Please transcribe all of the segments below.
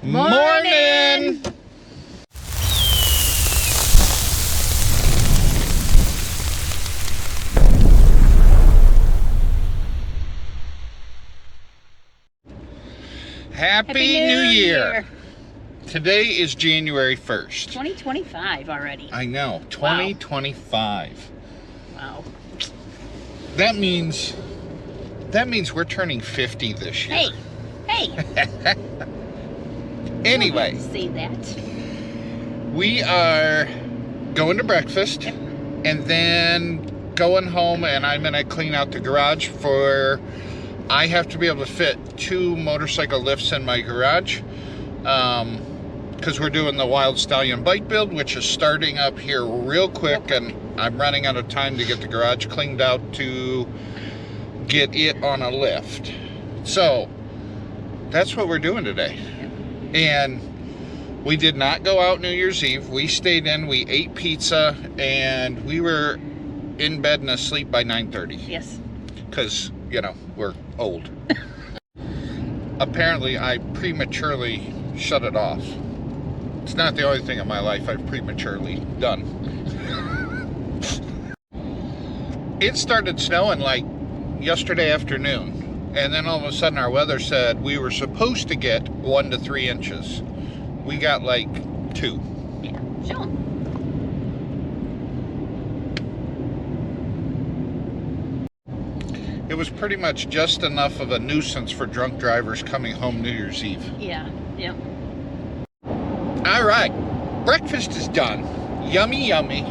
Morning! Happy New Year! Today is January 1st. 2025 already. I know, 2025. Wow. That means we're turning 50 this year. Hey! Anyway, Don't say that. we are going to breakfast and then going home, and I'm gonna clean out the garage I have to be able to fit 2 motorcycle lifts in my garage because we're doing the Wild Stallion bike build, which is starting up here real quick, and I'm running out of time to get the garage cleaned out to get it on a lift. So that's what we're doing today. And we did not go out New Year's Eve. We stayed in, we ate pizza, and we were in bed and asleep by 9:30. Yes. Because, you know, we're old. Apparently, I prematurely shut it off. It's not the only thing in my life I've prematurely done. It started snowing like yesterday afternoon. And then all of a sudden our weather said we were supposed to get 1 to 3 inches. We got like 2. Yeah, sure. It was pretty much just enough of a nuisance for drunk drivers coming home New Year's Eve. Yeah, yep. All right, breakfast is done. Yummy, yummy.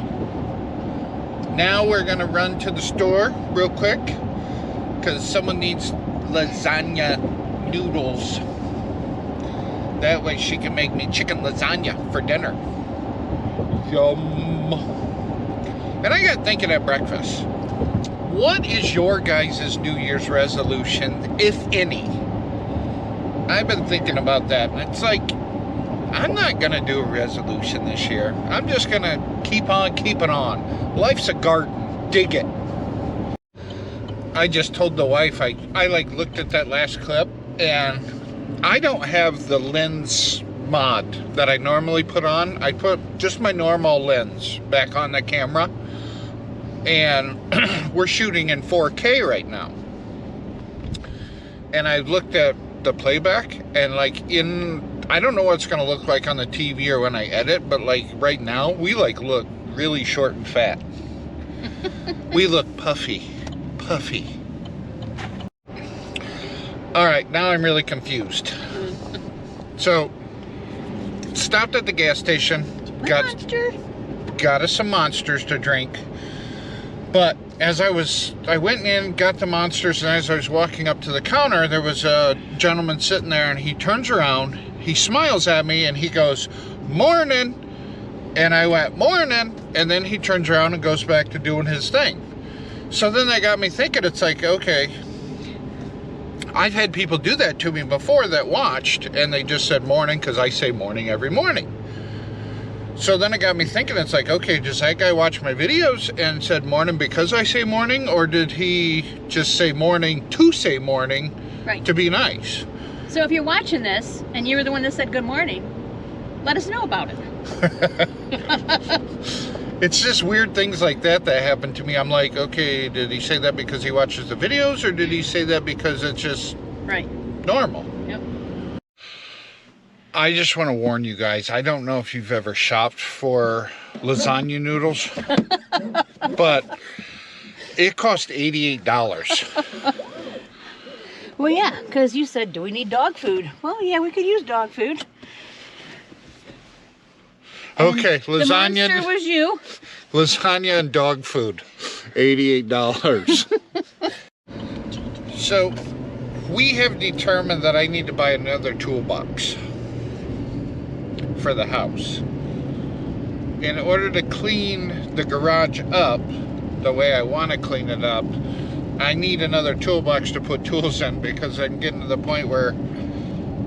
Now we're gonna run to the store real quick because someone needs lasagna noodles. That way she can make me chicken lasagna for dinner. Yum. And I got thinking at breakfast, what is your guys' New Year's resolution, if any? I've been thinking about that, and it's like, I'm not gonna do a resolution this year. I'm just gonna keep on keeping on. Life's a garden, dig it. I just told the wife, I like looked at that last clip, and I don't have the lens mod that I normally put on. I put just my normal lens back on the camera, and we're shooting in 4K right now. And I looked at the playback, and like I don't know what it's gonna look like on the TV or when I edit, but like right now, we like look really short and fat. We look puffy. All right, now I'm really confused. So, stopped at the gas station, got us some Monsters to drink. But as I went in, got the Monsters, and as I was walking up to the counter, there was a gentleman sitting there, and he turns around, he smiles at me, and he goes, "Morning." And I went, "Morning," and then he turns around and goes back to doing his thing. So then that got me thinking, it's like, okay, I've had people do that to me before that watched, and they just said morning because I say morning every morning. So then it got me thinking, it's like, okay, does that guy watch my videos and said morning because I say morning, or did he just say morning to say morning, right, to be nice? So if you're watching this and you were the one that said good morning, let us know about it. It's just weird things like that happen to me. I'm like, okay, did he say that because he watches the videos, or did he say that because it's just normal? Yep. I just want to warn you guys, I don't know if you've ever shopped for lasagna noodles, but it cost $88. Well, yeah, because you said, do we need dog food? Well, yeah, we could use dog food. Okay, lasagna. The monster was you. Lasagna and dog food, $88. So, we have determined that I need to buy another toolbox for the house. In order to clean the garage up the way I want to clean it up, I need another toolbox to put tools in, because I'm getting to the point where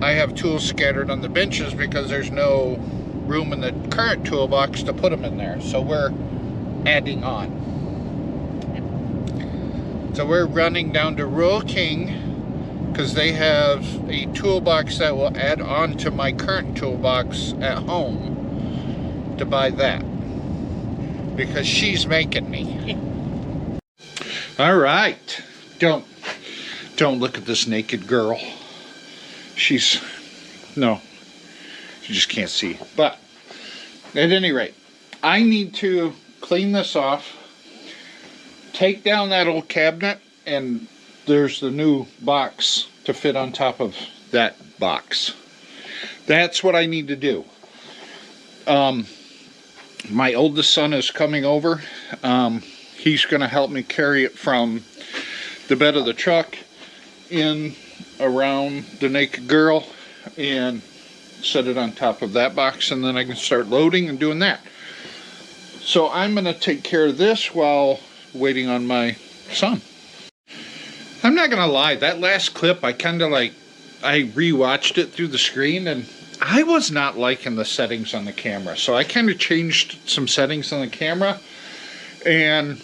I have tools scattered on the benches because there's no room in the current toolbox to put them in there. So we're adding on. So we're running down to Rural King because they have a toolbox that will add on to my current toolbox at home to buy that, because she's making me. All right, don't look at this naked girl. No, you just can't see. But at any rate, I need to clean this off, take down that old cabinet, and there's the new box to fit on top of that box. That's what I need to do. My oldest son is coming over. He's going to help me carry it from the bed of the truck in around the naked girl and set it on top of that box, and then I can start loading and doing that. So I'm going to take care of this while waiting on my son. I'm not going to lie, that last clip I rewatched it through the screen, and I was not liking the settings on the camera. So I kind of changed some settings on the camera, and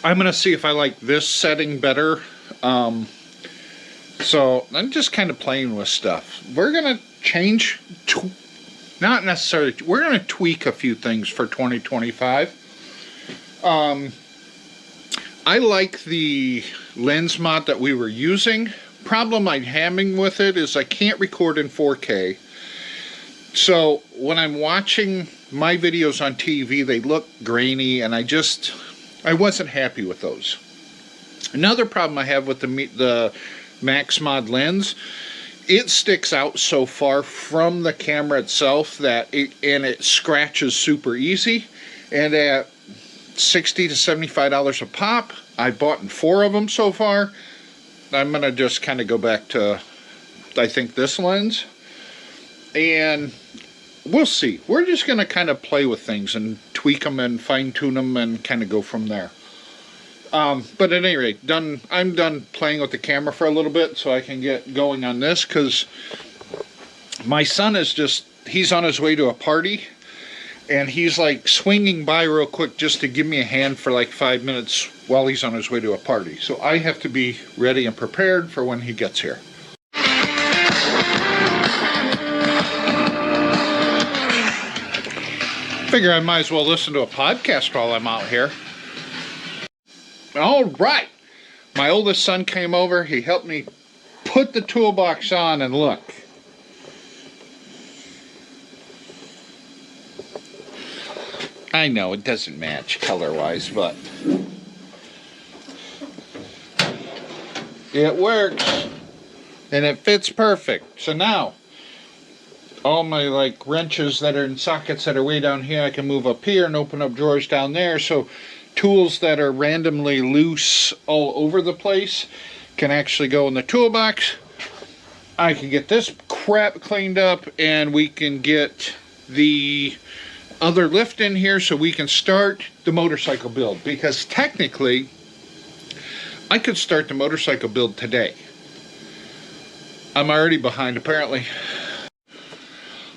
I'm going to see if I like this setting better. So I'm just kind of playing with stuff. We're going to change, not necessarily, we're going to tweak a few things for 2025. I like the lens mod that we were using. Problem I'm having with it is I can't record in 4K. So when I'm watching my videos on TV, they look grainy, and I wasn't happy with those. Another problem I have with the Max Mod lens, it sticks out so far from the camera itself that it scratches super easy, and at $60 to $75 a pop, I bought 4 of them so far. I'm gonna just kind of go back to, I think, this lens, and we'll see. We're just gonna kind of play with things and tweak them and fine tune them and kind of go from there. But at any rate, I'm done playing with the camera for a little bit so I can get going on this, because my son he's on his way to a party, and he's like swinging by real quick just to give me a hand for like 5 minutes while he's on his way to a party. So I have to be ready and prepared for when he gets here. Figure I might as well listen to a podcast while I'm out here. All right, my oldest son came over. He helped me put the toolbox on, and look. I know it doesn't match color-wise, but it works, and it fits perfect. So now, all my wrenches that are in sockets that are way down here, I can move up here and open up drawers down there. So tools that are randomly loose all over the place can actually go in the toolbox. I can get this crap cleaned up, and we can get the other lift in here so we can start the motorcycle build, because technically I could start the motorcycle build today. I'm already behind apparently.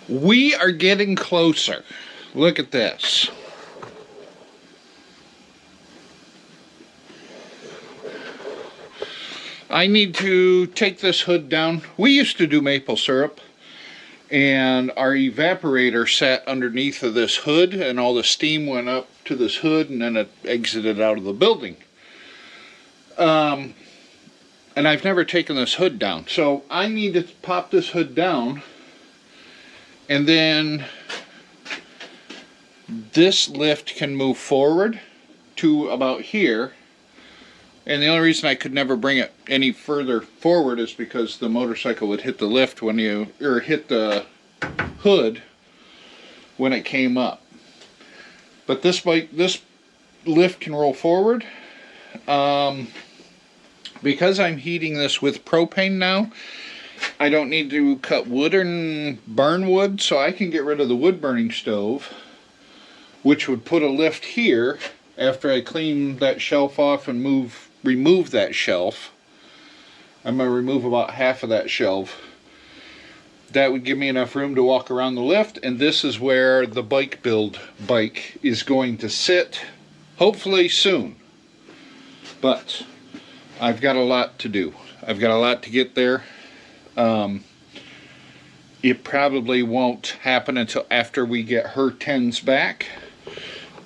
We are getting closer. Look at this. I need to take this hood down. We used to do maple syrup, and our evaporator sat underneath of this hood, and all the steam went up to this hood, and then it exited out of the building. And I've never taken this hood down, so I need to pop this hood down, and then this lift can move forward to about here. And the only reason I could never bring it any further forward is because the motorcycle would hit the lift or hit the hood when it came up. But this lift can roll forward. Because I'm heating this with propane now, I don't need to cut wood and burn wood, so I can get rid of the wood burning stove, which would put a lift here after I clean that shelf off and remove that shelf. I'm going to remove about half of that shelf. That would give me enough room to walk around the lift, and this is where the bike is going to sit, hopefully soon. But I've got a lot to do. I've got a lot to get there. It probably won't happen until after we get her 10s back.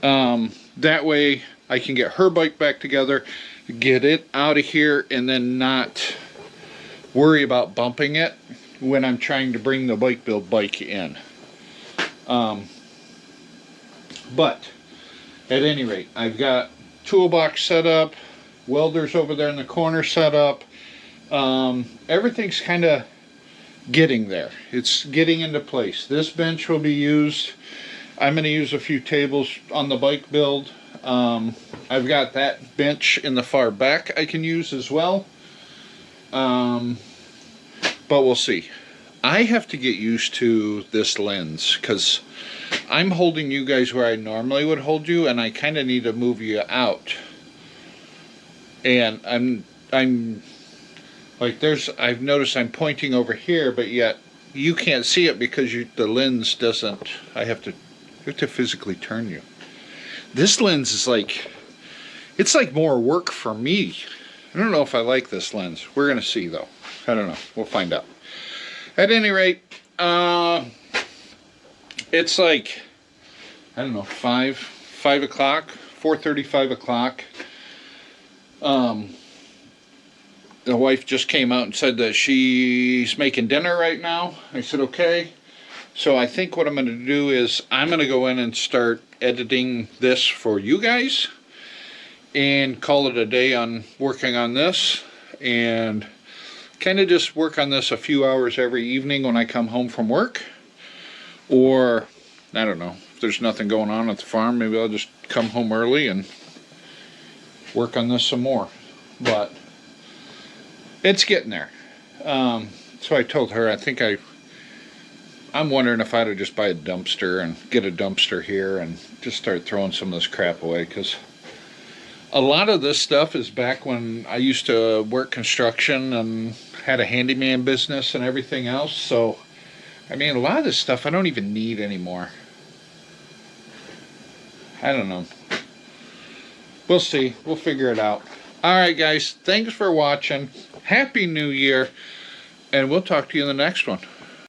That way I can get her bike back together, get it out of here, and then not worry about bumping it when I'm trying to bring the bike build bike in. But at any rate, I've got toolbox set up, welders over there in the corner set up. Everything's kind of getting there. It's getting into place. This bench will be used. I'm going to use a few tables on the bike build. I've got that bench in the far back I can use as well. But we'll see. I have to get used to this lens because I'm holding you guys where I normally would hold you, and I kind of need to move you out. And I'm like, I've noticed I'm pointing over here, but yet you can't see it because the lens doesn't. I have to physically turn you. This lens is like, it's like more work for me. I don't know if I like this lens. We're gonna see though. I don't know. We'll find out. At any rate, it's like, I don't know, 5 o'clock, 4:30, 5 o'clock. The wife just came out and said that she's making dinner right now. I said, okay. So I think what I'm going to do is I'm going to go in and start editing this for you guys and call it a day on working on this, and kind of just work on this a few hours every evening when I come home from work. Or, I don't know, if there's nothing going on at the farm, maybe I'll just come home early and work on this some more. But it's getting there. So I told her, I think I'm wondering if I ought to just buy a dumpster and get a dumpster here and just start throwing some of this crap away, because a lot of this stuff is back when I used to work construction and had a handyman business and everything else. So, I mean, a lot of this stuff I don't even need anymore. I don't know. We'll see. We'll figure it out. Alright guys, thanks for watching. Happy New Year. And we'll talk to you in the next one.